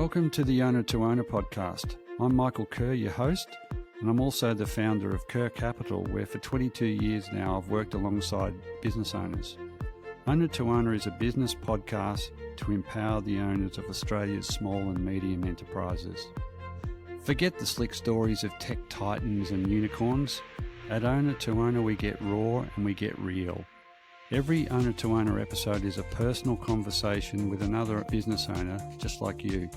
Welcome to the Owner to Owner podcast. I'm Michael Kerr, your host, and I'm also the founder of Kerr Capital, where for 22 years now I've worked alongside business owners. Owner to Owner is a business podcast to empower the owners of Australia's small and medium enterprises. Forget the slick stories of tech titans and unicorns. At Owner to Owner we get raw and we get real. Every Owner to Owner episode is a personal conversation with another business owner just like you.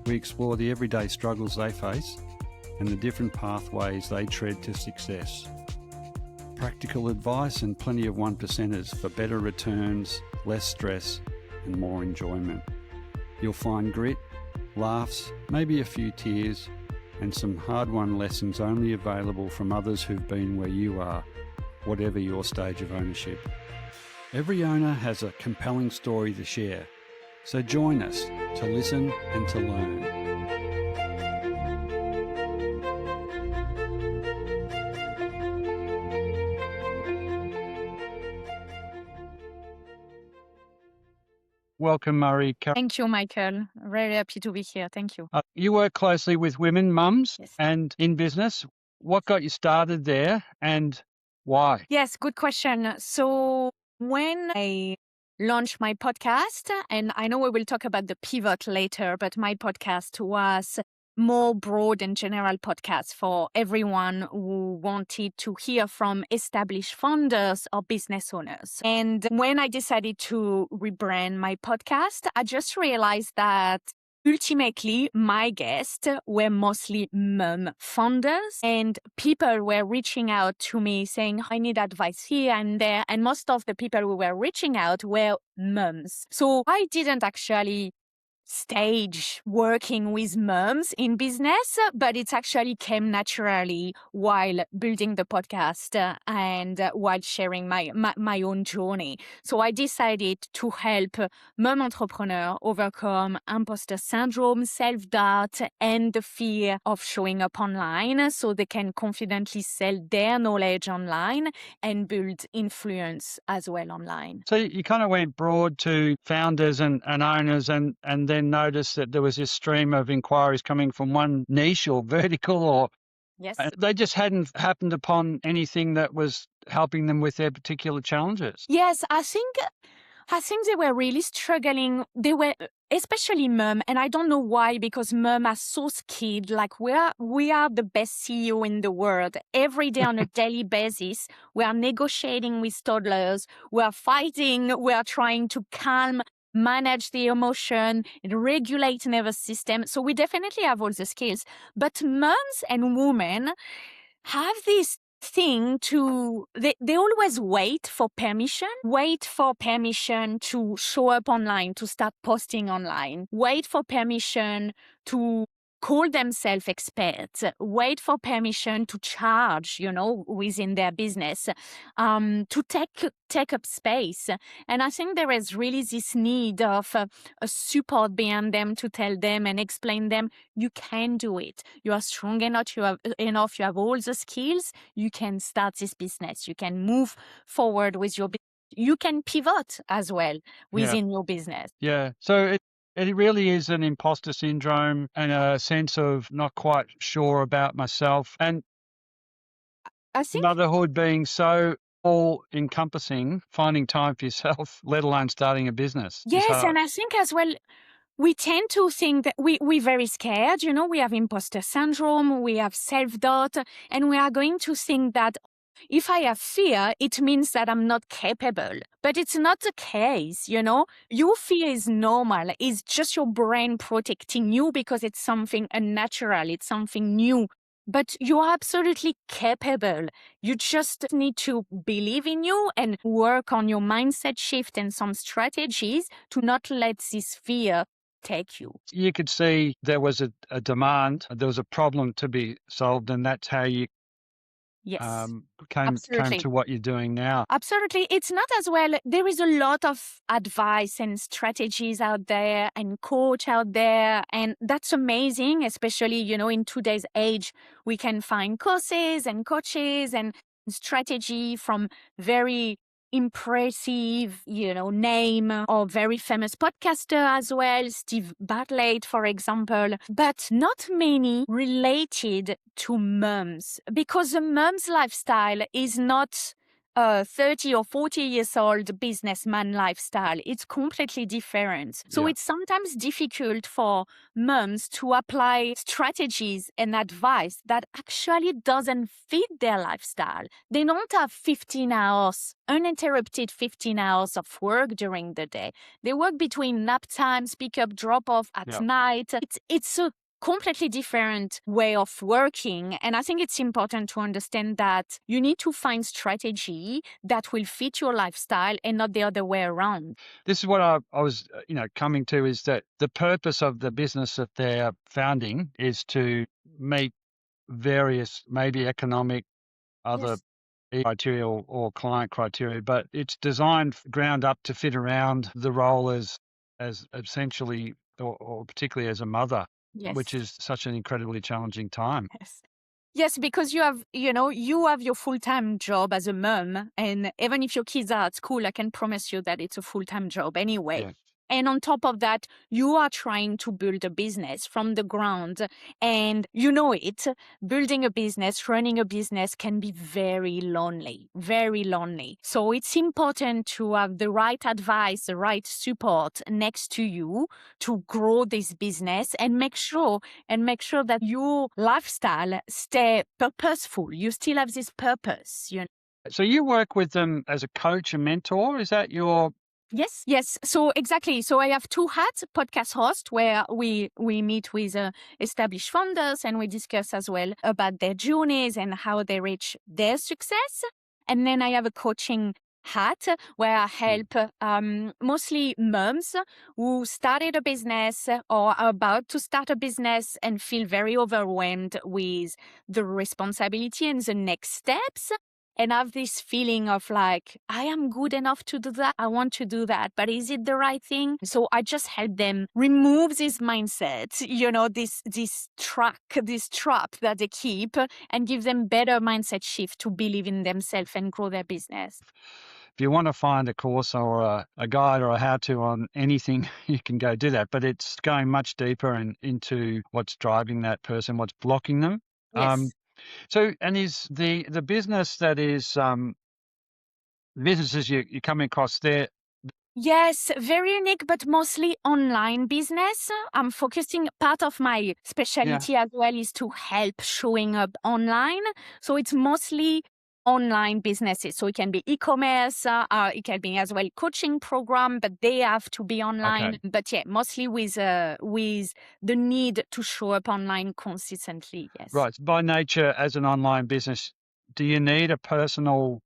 We explore the everyday struggles they face and the different pathways they tread to success. Practical advice and plenty of one percenters for better returns, less stress and more enjoyment. You'll find grit, laughs, maybe a few tears and some hard-won lessons only available from others who've been where you are, whatever your stage of ownership. Every owner has a compelling story to share, so join us to listen and to learn. Welcome, Marie Carrillon. Thank you, Michael. Very happy to be here. Thank you. You work closely with women, mums, Yes. and in business. What got you started there and why? Yes, good question. So when I launched my podcast, and I know we will talk about the pivot later, but my podcast was more broad and general podcast for everyone who wanted to hear from established founders or business owners. And when I decided to rebrand my podcast, I just realized that ultimately, my guests were mostly mom founders, and people were reaching out to me saying, I need advice here and there. And most of the people who were reaching out were moms. So I didn't actually stage working with moms in business, but it actually came naturally while building the podcast and while sharing my own journey. So I decided to help mom entrepreneurs overcome imposter syndrome, self-doubt, and the fear of showing up online so they can confidently sell their knowledge online and build influence as well online. So you kind of went broad to founders and owners and then noticed that there was this stream of inquiries coming from one niche or vertical, or Yes. they just hadn't happened upon anything that was helping them with their particular challenges. Yes, I think they were really struggling. They were, especially mom, and I don't know why, because mom are so skilled. Like we are the best CEO in the world. Every day on a daily basis, we are negotiating with toddlers. We are fighting. We are trying to manage the emotion, regulate nervous system. So we definitely have all the skills. But moms and women have this thing they always wait for permission to show up online, to start posting online, wait for permission to call themselves experts, wait for permission to charge, within their business, to take up space. And I think there is really this need of a support behind them to tell them and explain them, you can do it. You are strong enough, you have all the skills, you can start this business, you can move forward with your business. You can pivot as well within your business. Yeah. So it really is an imposter syndrome and a sense of not quite sure about myself. And I think motherhood being so all-encompassing, finding time for yourself, let alone starting a business. Yes, and I think as well, we tend to think that we're very scared. We have imposter syndrome, we have self-doubt, and we are going to think that if I have fear, it means that I'm not capable. But it's not the case, Your fear is normal. It's just your brain protecting you because it's something unnatural. It's something new. But you are absolutely capable. You just need to believe in you and work on your mindset shift and some strategies to not let this fear take you. You could see there was a demand, there was a problem to be solved, and that's how you Yes. came to what you're doing now. Absolutely. It's not as well. There is a lot of advice and strategies out there and coach out there. And that's amazing, especially, in today's age, we can find courses and coaches and strategy from very impressive, name or very famous podcaster as well, Steve Bartlett, for example, but not many related to moms, because the mom's lifestyle is not a 30 or 40 years old businessman lifestyle. It's completely different. So Yeah. it's sometimes difficult for moms to apply strategies and advice that actually doesn't fit their lifestyle. They don't have 15 hours, uninterrupted 15 hours of work during the day. They work between nap times, pick up, drop off at Yeah. night. It's a completely different way of working. And I think it's important to understand that you need to find strategy that will fit your lifestyle and not the other way around. This is what I was, coming to, is that the purpose of the business that they're founding is to meet various, maybe economic, other Yes. criteria or client criteria, but it's designed ground up to fit around the role as essentially or particularly as a mother, which Yes. is such an incredibly challenging time. Yes. Yes, because you have your full-time job as a mom, and even if your kids are at school, I can promise you that it's a full-time job anyway. Yeah. And on top of that, you are trying to build a business from the ground, and you know it. Building a business, running a business can be very lonely, very lonely. So it's important to have the right advice, the right support next to you to grow this business and make sure that your lifestyle stay purposeful. You still have this purpose. So you work with them as a coach and mentor. Is that your? Yes. So exactly. So I have two hats: podcast host, where we meet with established founders and we discuss as well about their journeys and how they reach their success. And then I have a coaching hat where I help mostly moms who started a business or are about to start a business and feel very overwhelmed with the responsibility and the next steps, and have this feeling of like, I am good enough to do that. I want to do that, but is it the right thing? So I just help them remove this mindset, this trap that they keep, and give them better mindset shift to believe in themselves and grow their business. If you want to find a course or a guide or a how-to on anything, you can go do that. But it's going much deeper into what's driving that person, what's blocking them. Yes. So, and is the business that is businesses you coming across there? Yes, very unique, but mostly online business. I'm focusing, part of my specialty as well is to help showing up online. So it's mostly online businesses. So it can be e-commerce, it can be as well coaching program, but they have to be online. Okay. But yeah, mostly with the need to show up online consistently. Yes. Right. By nature, as an online business, do you need a personal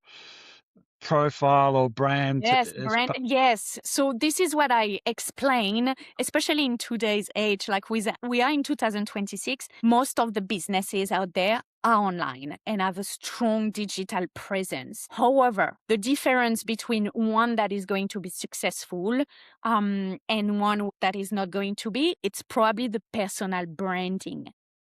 profile or brand? Yes, brand. Yes. So this is what I explain, especially in today's age. Like we are in 2026. Most of the businesses out there are online and have a strong digital presence. However, the difference between one that is going to be successful and one that is not going to be, it's probably the personal branding.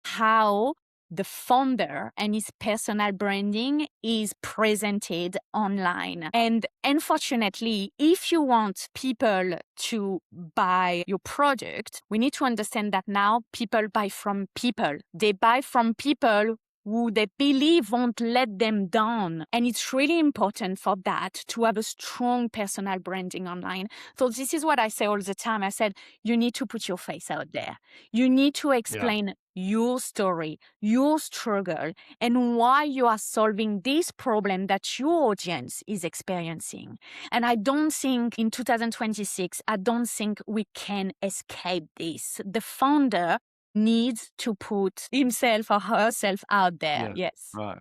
How the founder and his personal branding is presented online. And unfortunately, if you want people to buy your product, we need to understand that now people buy from people. They buy from people who they believe won't let them down. And it's really important for that to have a strong personal branding online. So this is what I say all the time. I said, you need to put your face out there. You need to explain your story, your struggle, and why you are solving this problem that your audience is experiencing. And I don't think in 2026, I don't think we can escape this. The founder needs to put himself or herself out there. Yeah. Yes. Right.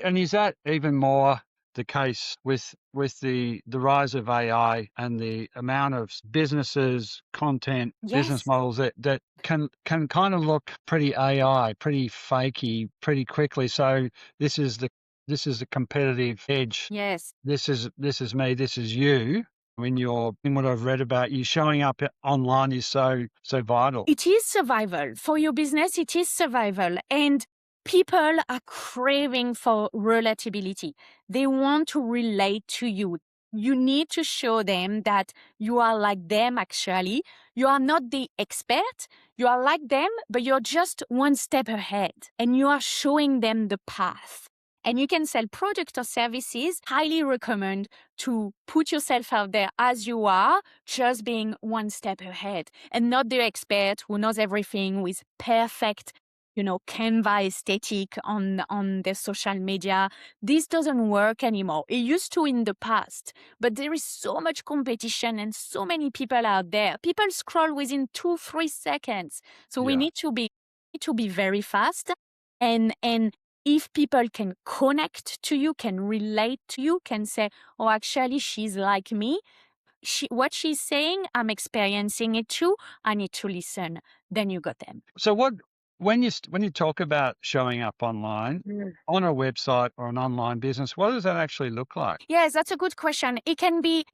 And is that even more the case with the rise of AI and the amount of businesses, content, business Yes. models that can kind of look pretty AI, pretty fakey, pretty quickly. So this is the competitive edge. Yes. This is me, this is you. In what I've read about you, showing up online is so vital. It is survival. For your business, it is survival. And people are craving for relatability. They want to relate to you. You need to show them that you are like them, actually. You are not the expert. You are like them, but you're just one step ahead and you are showing them the path. And you can sell product or services. Highly recommend to put yourself out there as you are, just being one step ahead and not the expert who knows everything with perfect, Canva aesthetic on their social media. This doesn't work anymore. It used to in the past, but there is so much competition and so many people out there. People scroll within 2-3 seconds. So we Yeah. need to be very fast. And if people can connect to you, can relate to you, can say, oh, actually, she's like me. What she's saying, I'm experiencing it too. I need to listen. Then you got them. So when you talk about showing up online on a website or an online business, what does that actually look like? Yes, that's a good question. It can be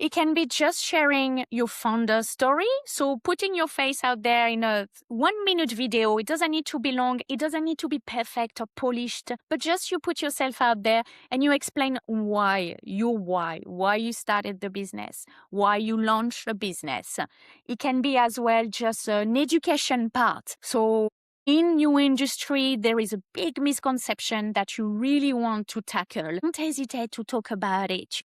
just sharing your founder story. So putting your face out there in a 1-minute video. It doesn't need to be long. It doesn't need to be perfect or polished, but just you put yourself out there and you explain why you started the business, why you launched the business. It can be as well just an education part. So in your industry, there is a big misconception that you really want to tackle. Don't hesitate to talk about it.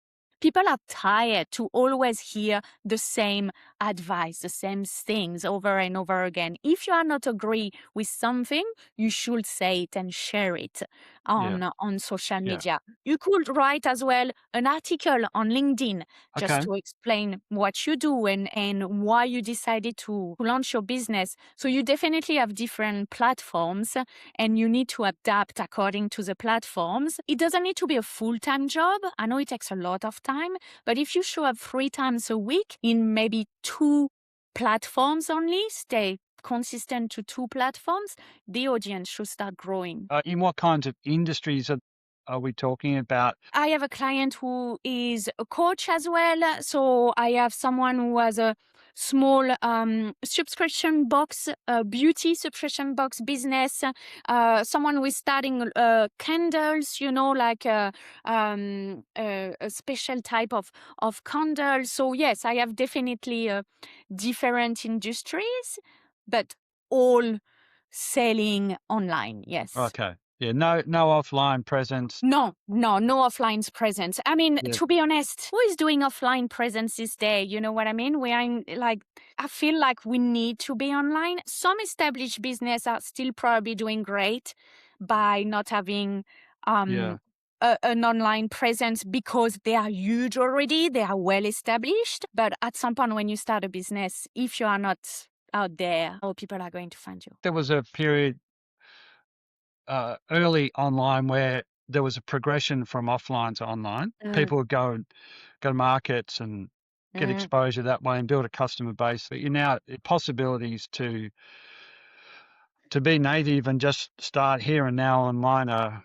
People are tired to always hear the same advice, the same things over and over again. If you are not agree with something, you should say it and share it Yeah. on social Yeah. media. You could write as well an article on LinkedIn just Okay. to explain what you do and why you decided to launch your business. So you definitely have different platforms and you need to adapt according to the platforms. It doesn't need to be a full-time job. I know it takes a lot of time, but if you show up 3 times a week in maybe 2 platforms only, stay consistent to 2 platforms, the audience should start growing. In what kinds of industries are we talking about? I have a client who is a coach as well. So I have someone who has a small subscription box, beauty subscription box business. Someone who is starting candles, like a special type of candle. So yes, I have definitely different industries, but all selling online. Yes. Okay. Yeah. No offline presence. No offline presence. I mean, Yeah. to be honest, who is doing offline presence this day? You know what I mean? We are in, I feel like we need to be online. Some established business are still probably doing great by not having Yeah. an online presence because they are huge already. They are well established. But at some point when you start a business, if you are not out there, how people are going to find you? There was a period early online where there was a progression from offline to online. People would go to markets and get Mm. exposure that way and build a customer base. But you now possibilities to be native and just start here and now online are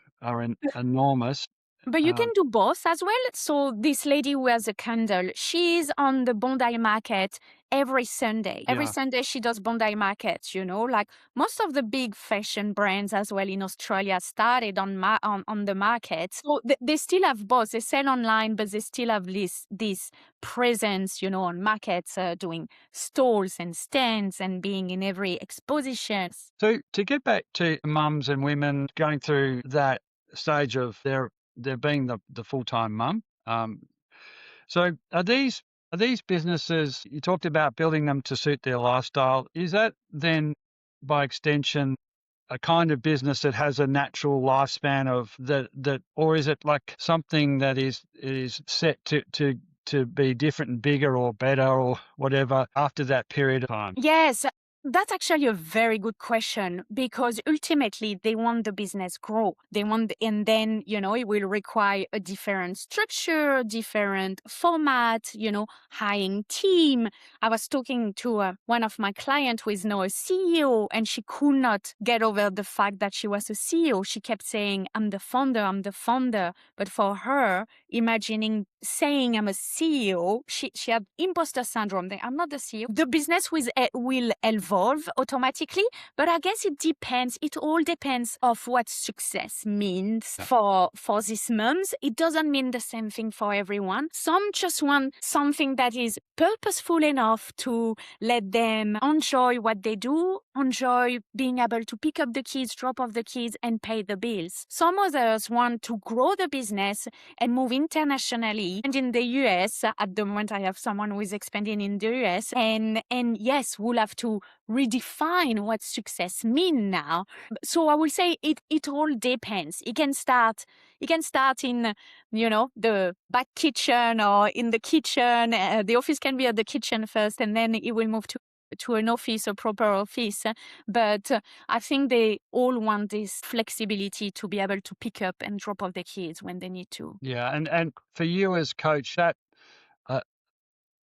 enormous. But you can do both as well. So this lady who has a candle, she's on the Bondi market every Sunday. Every Yeah. Sunday she does Bondi markets, like most of the big fashion brands as well in Australia started on the market. So they still have both. They sell online, but they still have this presence, on markets, doing stalls and stands and being in every exposition. So to get back to mums and women going through that stage of their being the full-time mum, so are these businesses, you talked about building them to suit their lifestyle, is that then by extension a kind of business that has a natural lifespan of that, or is it like something that is set to be different and bigger or better or whatever after that period of time? Yes, that's actually a very good question because ultimately they want the business grow. And then, it will require a different structure, different format, hiring team. I was talking to one of my clients who is now a CEO and she could not get over the fact that she was a CEO. She kept saying, I'm the founder. But for her, imagining saying I'm a CEO, she had imposter syndrome. I'm not the CEO. The business will evolve automatically, but I guess it depends. It all depends of what success means for these moms. It doesn't mean the same thing for everyone. Some just want something that is purposeful enough to let them enjoy what they do, enjoy being able to pick up the kids, drop off the kids, and pay the bills. Some others want to grow the business and move internationally. And in the US, at the moment, I have someone who is expanding in the US. And yes, we'll have to redefine what success means now. So I will say it all depends. It can start in, the back kitchen or in the kitchen. The office can be at the kitchen first, and then it will move to an office, a proper office. But I think they all want this flexibility to be able to pick up and drop off the kids when they need to. Yeah, and for you as coach, that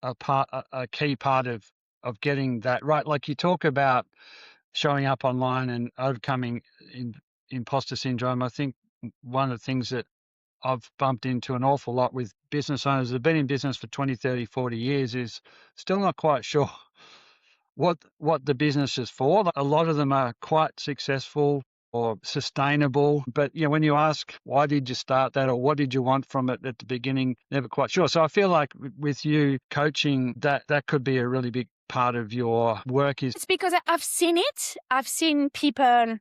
a key part of getting that right. Like you talk about showing up online and overcoming imposter syndrome. I think one of the things that I've bumped into an awful lot with business owners that have been in business for 20, 30, 40 years is still not quite sure what the business is for. A lot of them are quite successful or sustainable, but when you ask why did you start that or what did you want from it at the beginning, never quite sure. So I feel like with you coaching, that could be a really big part of your work. It's because I've seen it. I've seen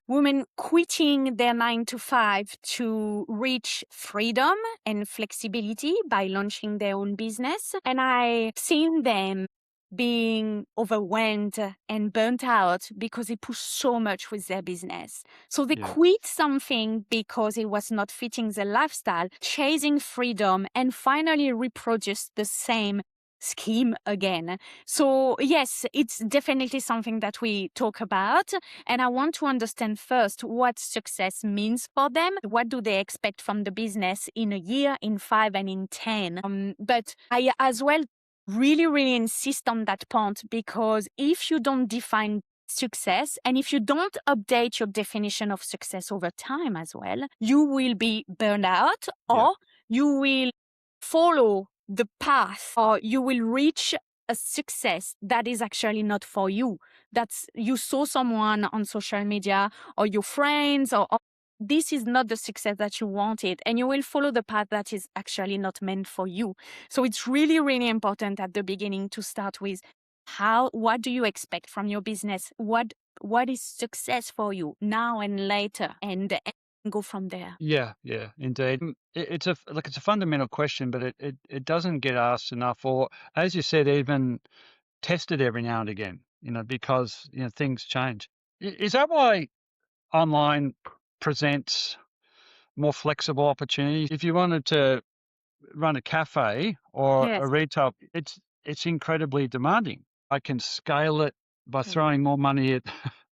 women quitting their 9 to 5 to reach freedom and flexibility by launching their own business. And I've seen them being overwhelmed and burnt out because they push so much with their business. So they quit something because it was not fitting their lifestyle, chasing freedom, and finally reproduce the same scheme again. So yes, it's definitely something that we talk about. And I want to understand first what success means for them. What do they expect from the business in a year, in 5, and in 10? But I as well really, really insist on that point, because if you don't define success and if you don't update your definition of success over time as well, you will be burned out, or you will follow the path, or you will reach a success that is actually not for you. That's you saw someone on social media or your friends, or this is not the success that you wanted, and you will follow the path that is actually not meant for you. So it's really, really important at the beginning to start with what do you expect from your business? What is success for you now and later, and go from there. Yeah, indeed. It's a fundamental question, but it doesn't get asked enough, or as you said, even tested every now and again. Because things change. Is that why online presents more flexible opportunities? If you wanted to run a cafe or a retail, it's incredibly demanding. I can scale it by throwing more money at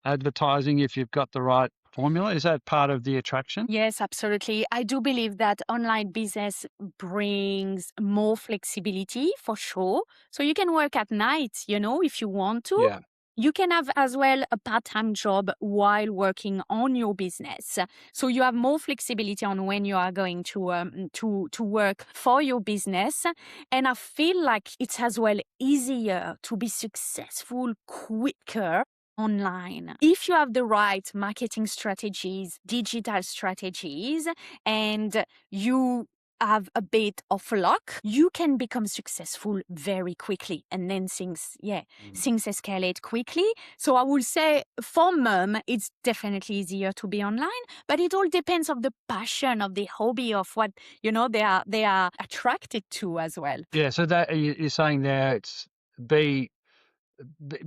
advertising if you've got the right formula. Is that part of the attraction? Yes, absolutely. I do believe that online business brings more flexibility for sure. So you can work at night, if you want to. Yeah. You can have as well a part-time job while working on your business. So you have more flexibility on when you are going to work for your business. And I feel like it's as well easier to be successful quicker online. If you have the right marketing strategies, digital strategies, and you have a bit of luck, you can become successful very quickly, and then things escalate quickly. So I would say for mom, it's definitely easier to be online, but it all depends of the passion, of the hobby, of what they are attracted to as well. Yeah. So that you're saying there, it's be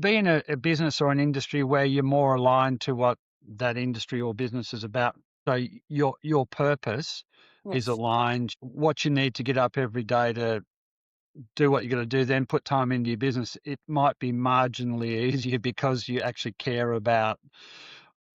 in a business or an industry where you're more aligned to what that industry or business is about. So your purpose is aligned. What you need to get up every day to do what you're going to do, then put time into your business. It might be marginally easier because you actually care about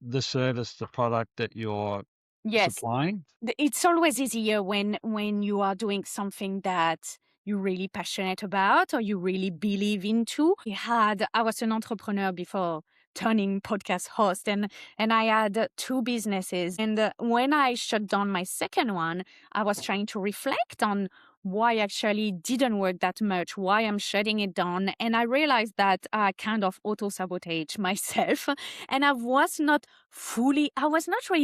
the service, the product that you're supplying. It's always easier when you are doing something that you're really passionate about or you really believe into. I was an entrepreneur before turning podcast host, and I had two businesses. And when I shut down my second one, I was trying to reflect on why actually didn't work that much, why I'm shutting it down. And I realized that I kind of auto-sabotage myself. And I was not really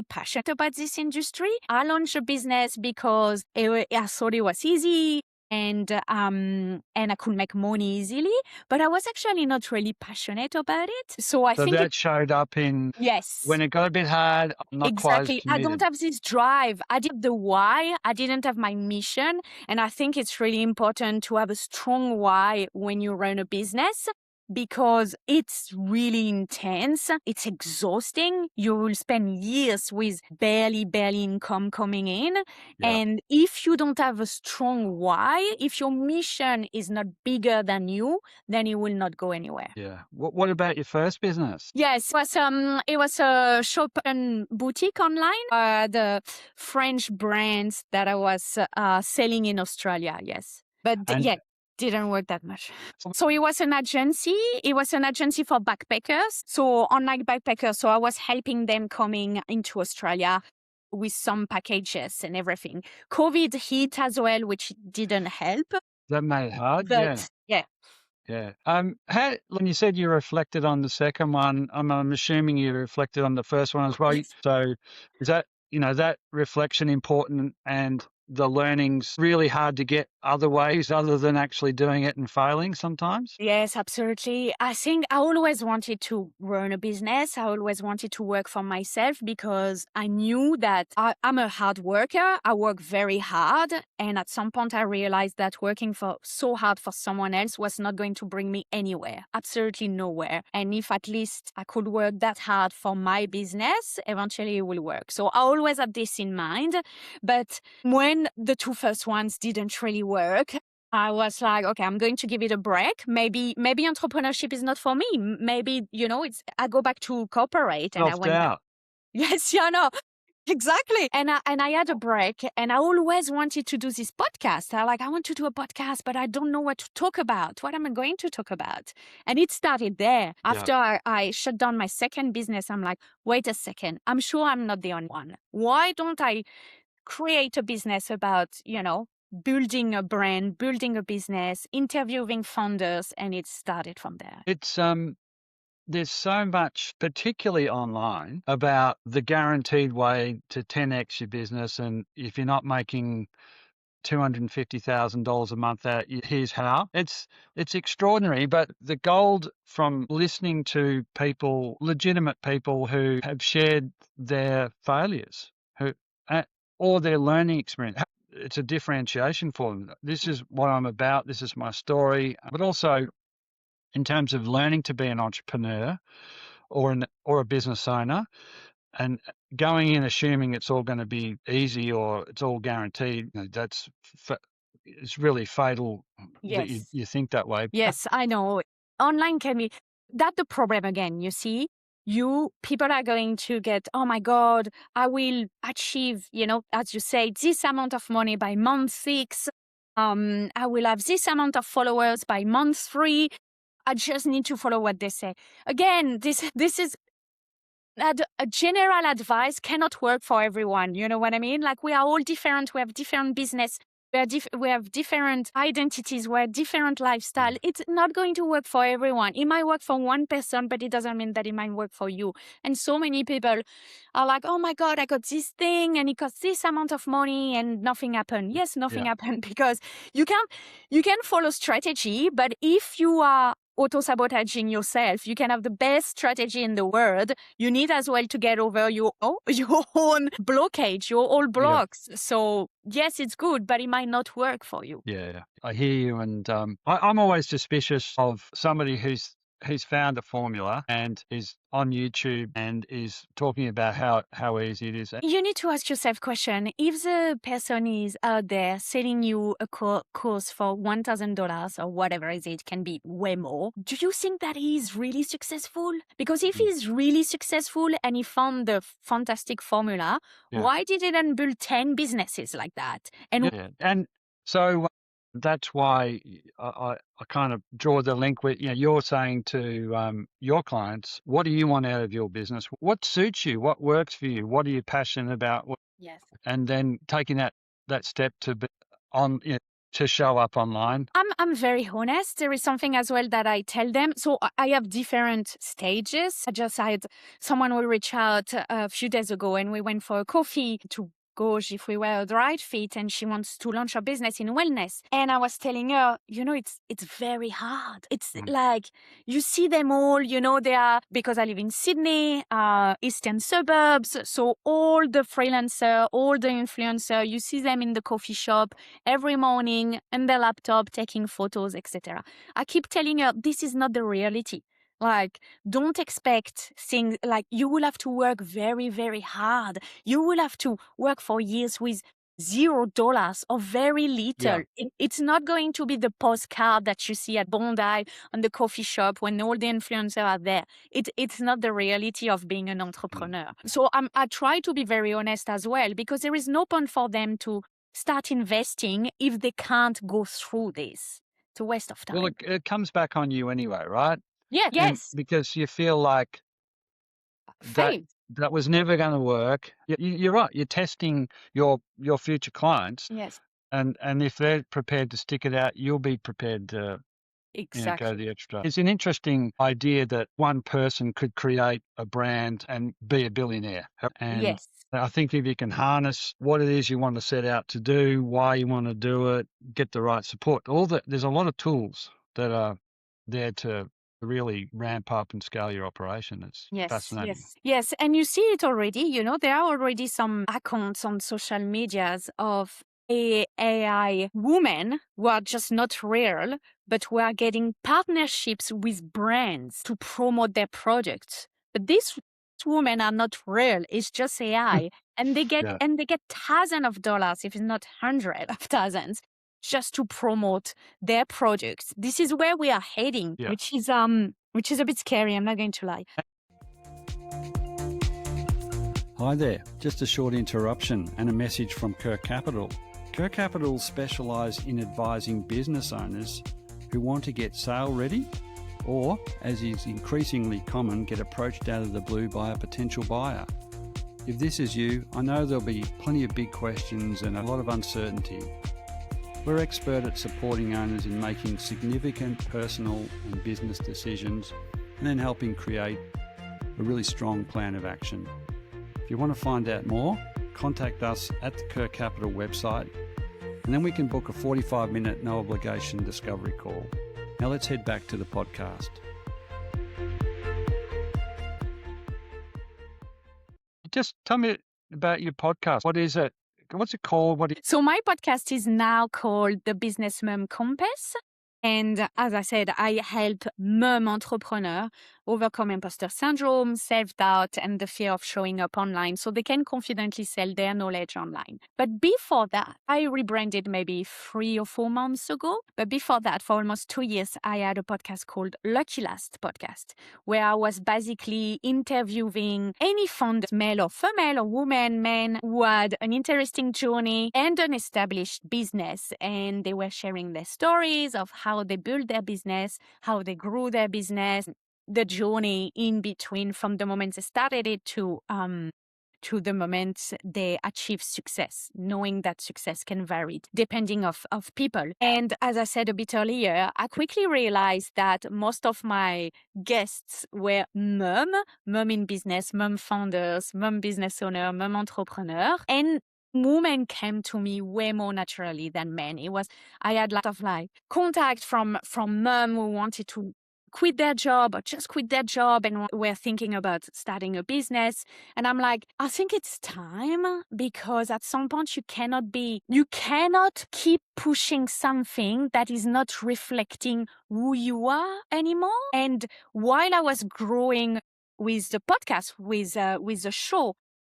passionate about this industry. I launched a business because I thought it was easy and I could make money easily, but I was actually not really passionate about it. So I think that showed up in yes. when it got a bit hard, I'm not quite as Exactly. I don't committed. have this drive. I did the why. I didn't have my mission. And I think it's really important to have a strong why when you run a business because it's really intense. It's exhausting. You will spend years with barely income coming in. Yeah. And if you don't have a strong why, if your mission is not bigger than you, then it will not go anywhere. Yeah. What about your first business? Yes, it was a shop and boutique online. The French brands that I was selling in Australia. Yes, but And didn't work that much. So it was an agency. It was an agency for backpackers. So online backpackers. So I was helping them coming into Australia with some packages and everything. COVID hit as well, which didn't help. that made it hard. But yeah. Yeah. When you said you reflected on the second one, I'm assuming you reflected on the first one as well. So is that, that reflection important and the learnings really hard to get other ways other than actually doing it and failing sometimes? Yes, absolutely. I think I always wanted to run a business. I always wanted to work for myself because I knew that I'm a hard worker. I work very hard. And at some point, I realized that working so hard for someone else was not going to bring me anywhere, absolutely nowhere. And if at least I could work that hard for my business, eventually it will work. So I always had this in mind. But when the two first ones didn't really work, I was like, okay, I'm going to give it a break. Maybe entrepreneurship is not for me. Maybe, I go back to corporate and I went back. Self-doubt. Yes, exactly. And I had a break and I always wanted to do this podcast. I want to do a podcast, but I don't know what to talk about. What am I going to talk about? And it started there. After I shut down my second business, I'm like, wait a second. I'm sure I'm not the only one. Why don't I create a business about, building a brand, building a business, interviewing founders, and it started from there. It's there's so much, particularly online, about the guaranteed way to 10x your business, and if you're not making $250,000 a month out, here's how. It's extraordinary, but the gold from listening to people, legitimate people who have shared their failures, or their learning experience. It's a differentiation for them. This is what I'm about. This is my story. But also, in terms of learning to be an entrepreneur or a business owner, and going in assuming it's all going to be easy or it's all guaranteed, it's really fatal that you think that way. Yes, I know. Online can be that's the problem again. You see, people are going to get, oh my God, I will achieve, as you say, this amount of money by month 6. I will have this amount of followers by month 3. I just need to follow what they say. Again, this is a general advice cannot work for everyone. You know what I mean? Like we are all different. We have different business. We have different identities. We have different lifestyle. It's not going to work for everyone. It might work for one person, but it doesn't mean that it might work for you. And so many people are like, oh my God, I got this thing and it costs this amount of money and nothing happened. Yes, nothing happened because you can follow strategy, but if you are auto-sabotaging yourself, you can have the best strategy in the world. You need as well to get over your own blockage, your old blocks. So yes, it's good, but it might not work for you. Yeah, I hear you. And I'm always suspicious of somebody who's found a formula and is on YouTube and is talking about how easy it is. You need to ask yourself a question. If the person is out there selling you a course for $1,000 or whatever it can be way more, do you think that he is really successful? Because if he's really successful and he found the fantastic formula, why did he then build 10 businesses like that? And so That's why I kind of draw the link with, you're saying to your clients, what do you want out of your business? What suits you? What works for you? What are you passionate about? Yes. And then taking that step to be on, to show up online. I'm very honest. There is something as well that I tell them. So I have different stages. I just had someone will reach out a few days ago and we went for a coffee to gauge if we were the right fit, and she wants to launch a business in wellness. And I was telling her, it's very hard. It's like you see them all, they are, because I live in Sydney, eastern suburbs. So all the freelancer, all the influencer, you see them in the coffee shop every morning on their laptop taking photos, etc. I keep telling her this is not the reality. Like, don't expect things like you will have to work very, very hard. You will have to work for years with $0 or very little. Yeah. It's not going to be the postcard that you see at Bondi on the coffee shop when all the influencers are there. It's not the reality of being an entrepreneur. So I try to be very honest as well, because there is no point for them to start investing if they can't go through this. It's a waste of time. Well, it comes back on you anyway, right? Yeah, And yes. because you feel like Failed. that was never going to work. You're right. You're testing your future clients, Yes, and if they're prepared to stick it out, you'll be prepared to go exactly. the extra. It's an interesting idea that one person could create a brand and be a billionaire. And Yes. I think if you can harness what it is you want to set out to do, why you want to do it, get the right support, there's a lot of tools that are there to really ramp up and scale your operation. It's fascinating. Yes. And you see it already, there are already some accounts on social medias of AI women who are just not real, but who are getting partnerships with brands to promote their products. But these women are not real. It's just AI. And they get thousands of dollars, if it's not hundreds of thousands, just to promote their products. This is where we are heading, which is a bit scary, I'm not going to lie. Hi there, just a short interruption and a message from Kerr Capital. Kerr Capital specialise in advising business owners who want to get sale ready or, as is increasingly common, get approached out of the blue by a potential buyer. If this is you, I know there'll be plenty of big questions and a lot of uncertainty. We're expert at supporting owners in making significant personal and business decisions and then helping create a really strong plan of action. If you want to find out more, contact us at the Kerr Capital website, and then we can book a 45-minute no-obligation discovery call. Now let's head back to the podcast. Just tell me about your podcast. What is it? What's it called? So my podcast is now called The Business Mom Compass. And as I said, I help mom entrepreneurs overcome imposter syndrome, self-doubt, and the fear of showing up online so they can confidently sell their knowledge online. But before that, I rebranded maybe 3 or 4 months ago. But before that, for almost 2 years, I had a podcast called Lucky Last Podcast, where I was basically interviewing any founder, male or female or woman, man, who had an interesting journey and an established business. And they were sharing their stories of how they built their business, how they grew their business, the journey in between from the moment they started it to the moment they achieve success, knowing that success can vary depending of people. And as I said a bit earlier, I quickly realized that most of my guests were mom in business, mom founders, mom business owner, mom entrepreneur, and women came to me way more naturally than men. I had a lot of contact from mom who wanted to quit their job or just quit their job and were thinking about starting a business. And I'm like, I think it's time, because at some point you cannot keep pushing something that is not reflecting who you are anymore. And while I was growing with the podcast, with the show,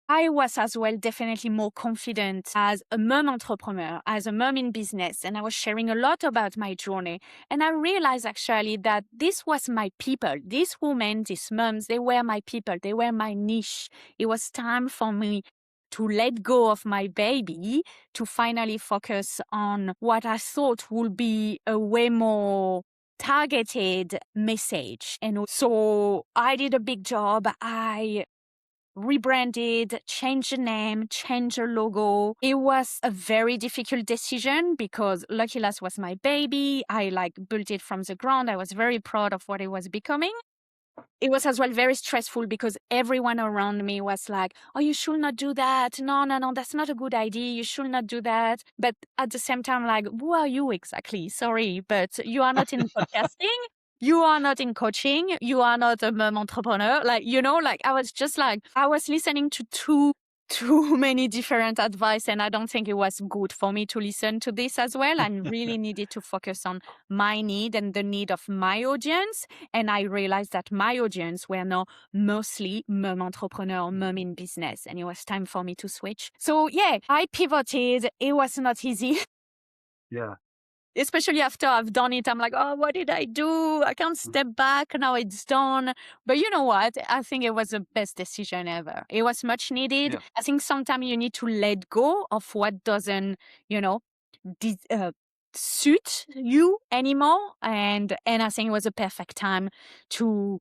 I was as well definitely more confident as a mom entrepreneur, as a mom in business, and I was sharing a lot about my journey. And I realized actually that this was my people. These women, these moms, they were my people. They were my niche. It was time for me to let go of my baby to finally focus on what I thought would be a way more targeted message. And so I did a big job. I rebranded, changed the name, changed the logo. It was a very difficult decision because Lucky Last was my baby. I built it from the ground. I was very proud of what it was becoming. It was as well very stressful because everyone around me was like, oh, you should not do that. No, no, no, that's not a good idea. You should not do that. But at the same time, who are you exactly? Sorry, but you are not in podcasting. You are not in coaching. You are not a mom entrepreneur. I was just I was listening to too many different advice, and I don't think it was good for me to listen to this as well. I really needed to focus on my need and the need of my audience. And I realized that my audience were now mostly mom entrepreneur, mom in business. And it was time for me to switch. So yeah, I pivoted. It was not easy. Yeah. Especially after I've done it, I'm like, oh, what did I do? I can't step back. Now it's done. But you know what? I think it was the best decision ever. It was much needed. Yeah. I think sometimes you need to let go of what doesn't, suit you anymore. And I think it was a perfect time to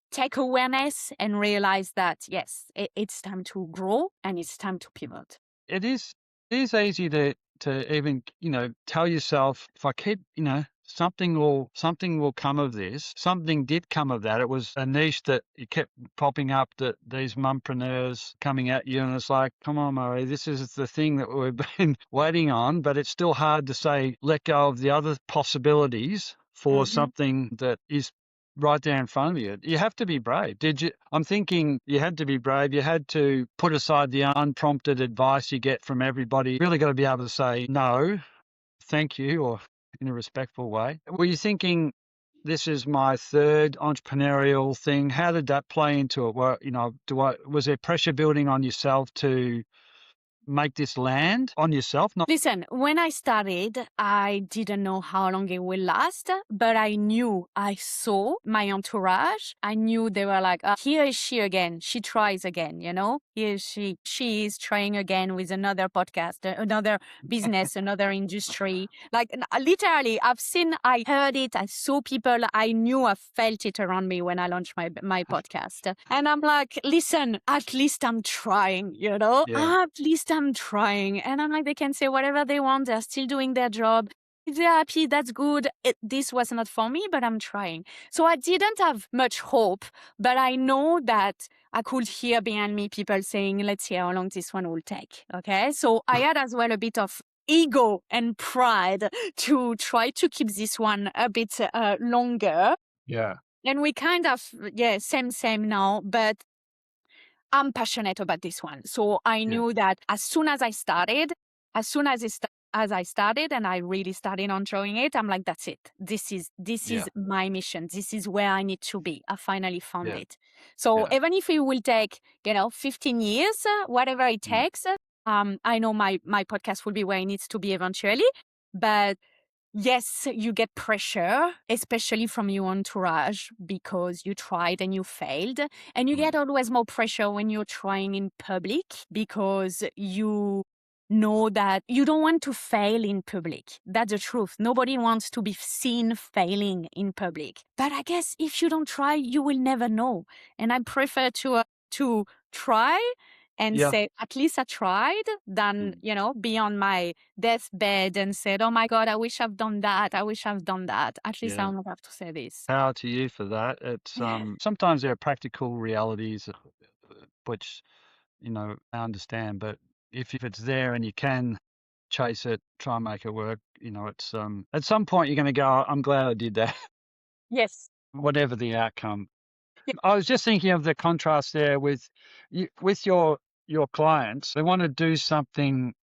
take awareness and realize that, yes, it's time to grow and it's time to pivot. It is easy to even, tell yourself, if I keep, something will come of this. Something did come of that. It was a niche that it kept popping up, that these mumpreneurs coming at you, and it's like, come on, Marie, this is the thing that we've been waiting on. But it's still hard to say, let go of the other possibilities for something that is right there in front of you. You have to be brave. I'm thinking you had to be brave. You had to put aside the unprompted advice you get from everybody. You really got to be able to say no, thank you, or in a respectful way. Were you thinking, this is my third entrepreneurial thing? How did that play into it? Was there pressure building on yourself to make this land on yourself? Listen, when I started, I didn't know how long it will last, but I saw my entourage. I knew they were like, here is she again. She tries again, Here she is trying again with another podcast, another business, another industry. Literally, I heard it, I saw people, I knew, I felt it around me when I launched my podcast. And I'm like, listen, at least I'm trying, Yeah. At least I'm trying. And I'm like, they can say whatever they want. They're still doing their job. If they're happy, that's good. This was not for me, but I'm trying. So I didn't have much hope, but I know that I could hear behind me people saying, let's see how long this one will take. Okay. So I had as well a bit of ego and pride to try to keep this one a bit longer. Yeah. And we kind of, same now, but I'm passionate about this one. So I knew that as soon as I started, as I started and I really started enjoying it, I'm like, that's it. This is my mission. This is where I need to be. I finally found it. So even if it will take, 15 years, whatever it takes, I know my podcast will be where it needs to be eventually. But yes, you get pressure, especially from your entourage, because you tried and you failed. And you get always more pressure when you're trying in public because you know that you don't want to fail in public. That's the truth. Nobody wants to be seen failing in public. But I guess if you don't try, you will never know. And I prefer to try and say, at least I tried, than, be on my deathbed and said, oh my God, I wish I've done that. I wish I've done that. At least I don't have to say this. Power to you for that. It's sometimes there are practical realities which, I understand, but if it's there and you can chase it, try and make it work, it's at some point you're going to go, I'm glad I did that. Yes. Whatever the outcome. I was just thinking of the contrast there with your clients. They want to do something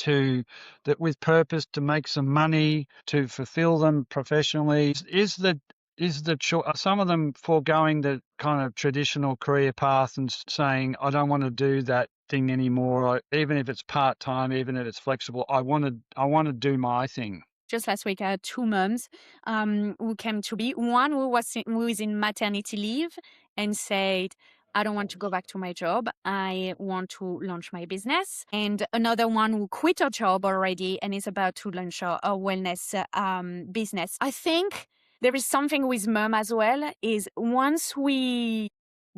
with purpose, to make some money, to fulfill them professionally. Are some of them foregoing the kind of traditional career path and saying, I don't want to do that thing anymore, even if it's part-time, even if it's flexible, I want to do my thing? Just last week, I had two moms who came to me. One who is in maternity leave and said, I don't want to go back to my job. I want to launch my business. And another one who quit her job already and is about to launch a wellness business. I think there is something with mom as well, is once we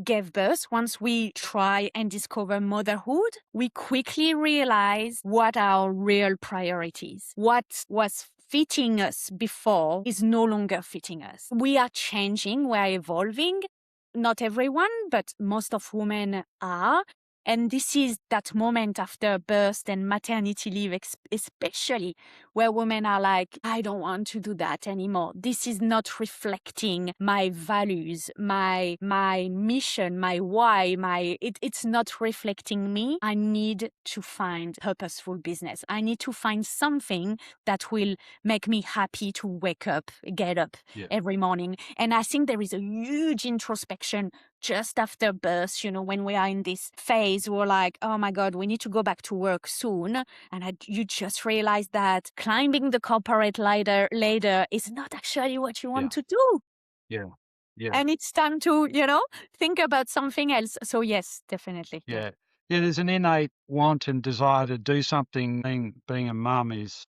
gave birth, once we try and discover motherhood, we quickly realize what our real priorities. What was fitting us before is no longer fitting us. We are changing, we are evolving. Not everyone, but most of women are. And this is that moment after birth and maternity leave, especially, where women are like, I don't want to do that anymore. This is not reflecting my values, my mission, my why, it's not reflecting me. I need to find purposeful business. I need to find something that will make me happy to wake up, get up every morning. And I think there is a huge introspection just after birth, when we are in this phase, we're like, oh my God, we need to go back to work soon. And you just realize that climbing the corporate ladder is not actually what you want to do. Yeah. Yeah. And it's time to, think about something else. So yes, definitely. Yeah. Yeah, there's an innate want and desire to do something. Being a mum is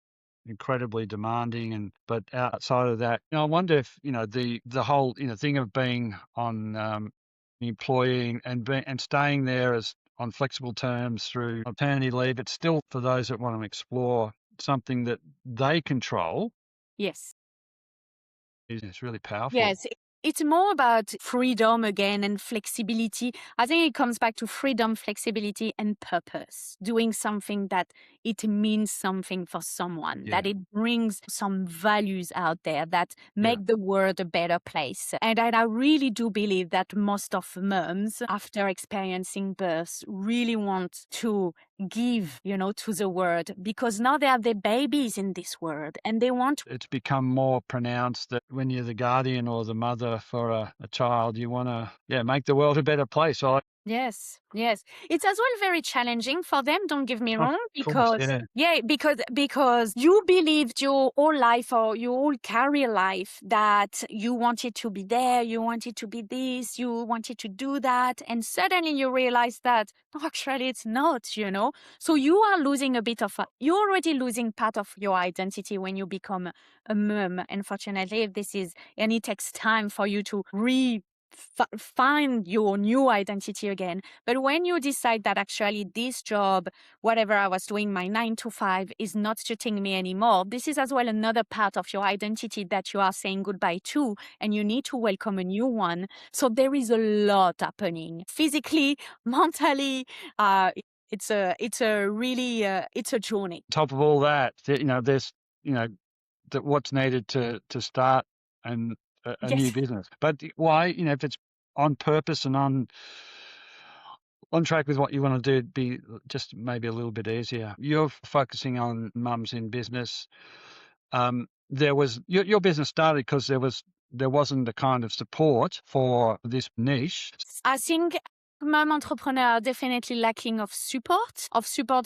incredibly demanding, but outside of that, I wonder if the whole thing of being on employee and staying there as on flexible terms through maternity leave, it's still, for those that want to explore something that they control, Yes. it's really powerful. Yes, it's more about freedom again and flexibility. I think it comes back to freedom, flexibility, and purpose. Doing something that it means something for someone, that it brings some values out there that make the world a better place. And I really do believe that most of moms, after experiencing birth, really want to give, to the world, because now they have their babies in this world and they want. It's become more pronounced that when you're the guardian or the mother for a child, you want to, make the world a better place. Yes. It's as well very challenging for them, don't get me wrong, course, because you believed your whole life or your whole career life that you wanted to be there, you wanted to be this, you wanted to do that, and suddenly you realize that actually it's not, So you are losing you're already losing part of your identity when you become a mom, unfortunately, and it takes time for you to find your new identity again. But when you decide that actually this job, whatever I was doing, my 9 to 5 is not suiting me anymore, this is as well another part of your identity that you are saying goodbye to, and you need to welcome a new one. So there is a lot happening physically, mentally. It's a really it's a journey. Top of all that, there's that what's needed to start and a new business. But why, if it's on purpose and on track with what you want to do, it'd be just maybe a little bit easier. You're focusing on mums in business. There was your business started because there wasn't the kind of support for this niche. I think mom entrepreneurs are definitely lacking of support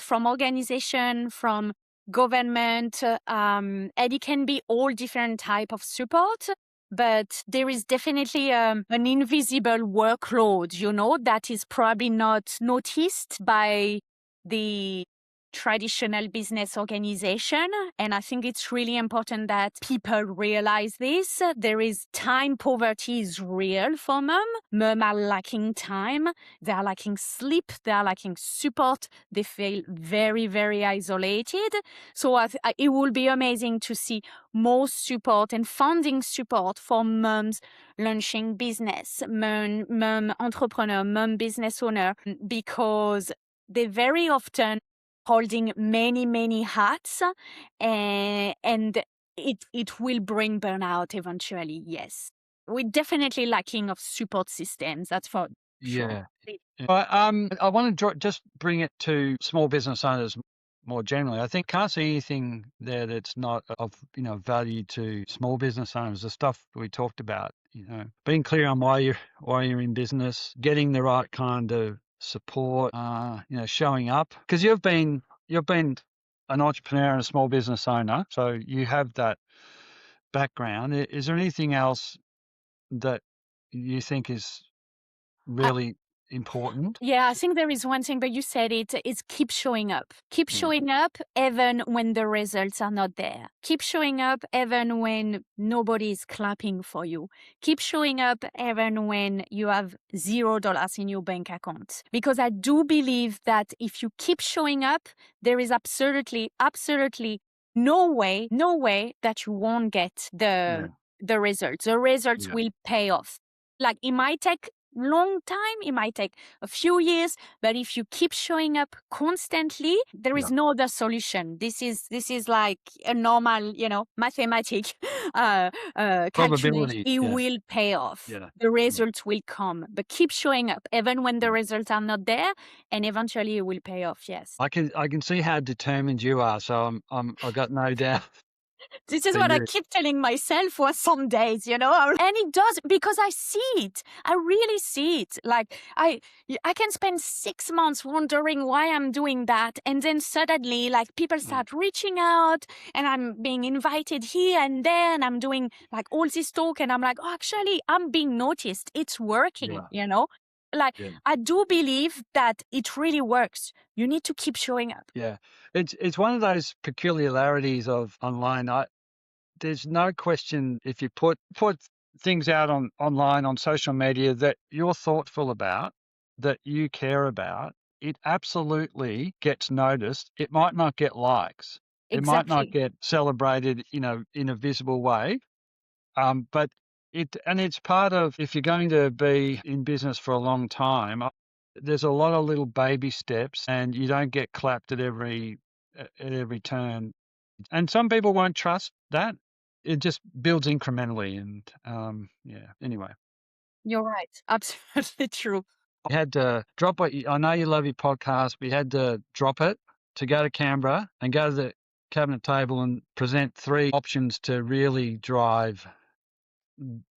from organization, from government, and it can be all different type of support. But there is definitely an invisible workload, that is probably not noticed by the traditional business organization. And I think it's really important that people realize this. There is time poverty is real for mom. Mom are lacking time. They are lacking sleep. They are lacking support. They feel very, very isolated. So it will be amazing to see more support and funding support for moms launching business, mom entrepreneur, mom business owner, because they very often holding many, many hats, and it will bring burnout eventually, yes. We're definitely lacking of support systems, that's for sure. I want to just bring it to small business owners more generally. I think can't see anything there that's not of value to small business owners. The stuff we talked about, being clear on why you're in business, getting the right kind of support, showing up, because you've been an entrepreneur and a small business owner, so you have that background. Is there anything else that you think is really important? Yeah, I think there is one thing, but you said it, is keep showing up. Keep showing up even when the results are not there. Keep showing up even when nobody is clapping for you. Keep showing up even when you have $0 in your bank account. Because I do believe that if you keep showing up, there is absolutely no way that you won't get the results. The results will pay off. Like, it might take long time, it might take a few years, but if you keep showing up constantly, there is no other solution. This is like a normal, mathematic calculation. It will pay off. The results will come, but keep showing up even when the results are not there, and eventually it will pay off. Yes, I can see how determined you are, so I got no doubt. this is what I keep telling myself for some days, and it does, because I see it. I really see it. Like, I can spend 6 months wondering why I'm doing that, and then suddenly, like, people start reaching out, and I'm being invited here and there, and I'm doing like all this talk, and I'm like, oh, actually, I'm being noticed. It's working, Like, I do believe that it really works. You need to keep showing up. Yeah, it's one of those peculiarities of online. There's no question, if you put things out online on social media that you're thoughtful about, that you care about, it absolutely gets noticed. It might not get likes. It might not get celebrated, in a visible way. But it's part of, if you're going to be in business for a long time, there's a lot of little baby steps, and you don't get clapped at every turn. And some people won't trust that. It just builds incrementally, and anyway. You're right. Absolutely true. I had to drop it. I know you love your podcast. We had to drop it to go to Canberra and go to the cabinet table and present 3 options to really drive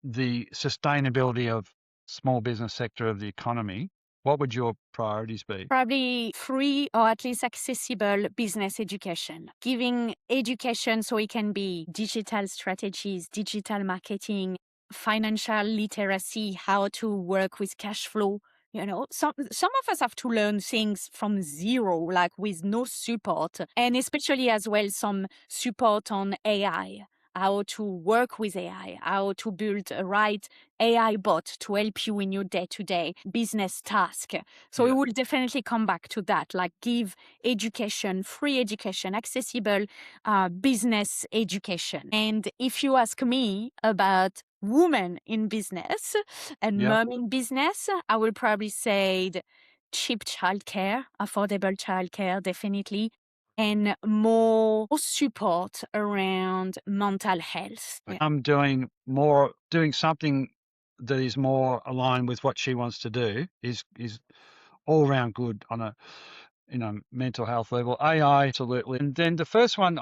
the sustainability of small business sector of the economy. What would your priorities be? Probably free or at least accessible business education. Giving education so it can be digital strategies, digital marketing, financial literacy, how to work with cash flow. Some of us have to learn things from zero, like with no support, and especially as well some support on AI. How to work with AI, how to build a right AI bot to help you in your day-to-day business task. So we will definitely come back to that, like give education, free education, accessible business education. And if you ask me about women in business and mom in business, I will probably say cheap childcare, affordable childcare, definitely, and more support around mental health. I'm doing something that is more aligned with what she wants to do, is all around good on a mental health level. AI, absolutely. And then the first one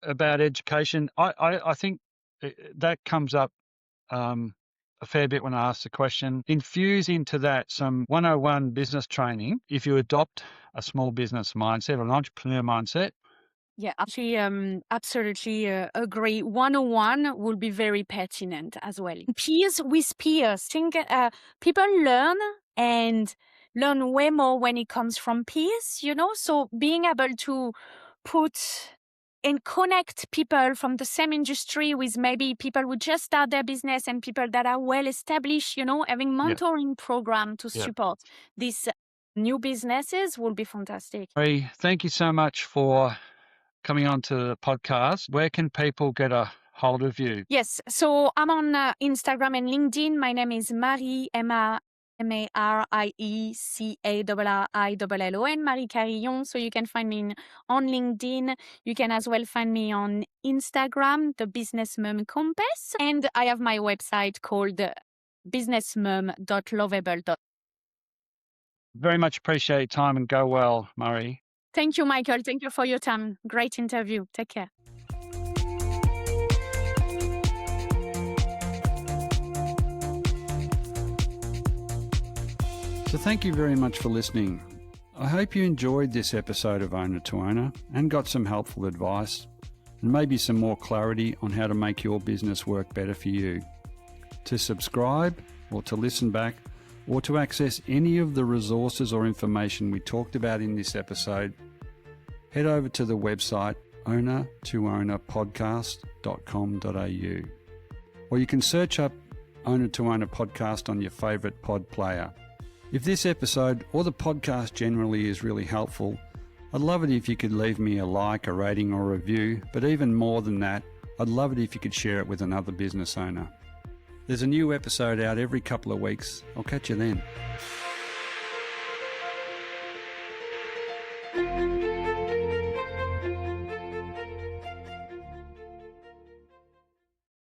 about education, I think that comes up a fair bit when I ask the question. Infuse into that some 101 business training if you adopt a small business mindset or an entrepreneur mindset. Yeah, actually, absolutely agree. 101 will be very pertinent as well. Peers with peers. Think people learn and learn way more when it comes from peers, So being able to put and connect people from the same industry with maybe people who just start their business and people that are well established, having mentoring program to support these new businesses will be fantastic. Marie, thank you so much for coming on to the podcast. Where can people get a hold of you? Yes, so I'm on Instagram and LinkedIn. My name is Marie, Mariecarrillon, Marie Carrillon. So you can find me on LinkedIn. You can as well find me on Instagram, the Business Mom Compass. And I have my website called businessmom.lovable.com. Very much appreciate your time, and go well, Marie. Thank you, Michael. Thank you for your time. Great interview. Take care. So thank you very much for listening. I hope you enjoyed this episode of Owner to Owner and got some helpful advice and maybe some more clarity on how to make your business work better for you. To subscribe or to listen back, or to access any of the resources or information we talked about in this episode, head over to the website owner-to-owner-podcast.com.au, or you can search up Owner to Owner Podcast on your favourite pod player. If this episode or the podcast generally is really helpful, I'd love it if you could leave me a like, a rating or a review, but even more than that, I'd love it if you could share it with another business owner. There's a new episode out every couple of weeks. I'll catch you then.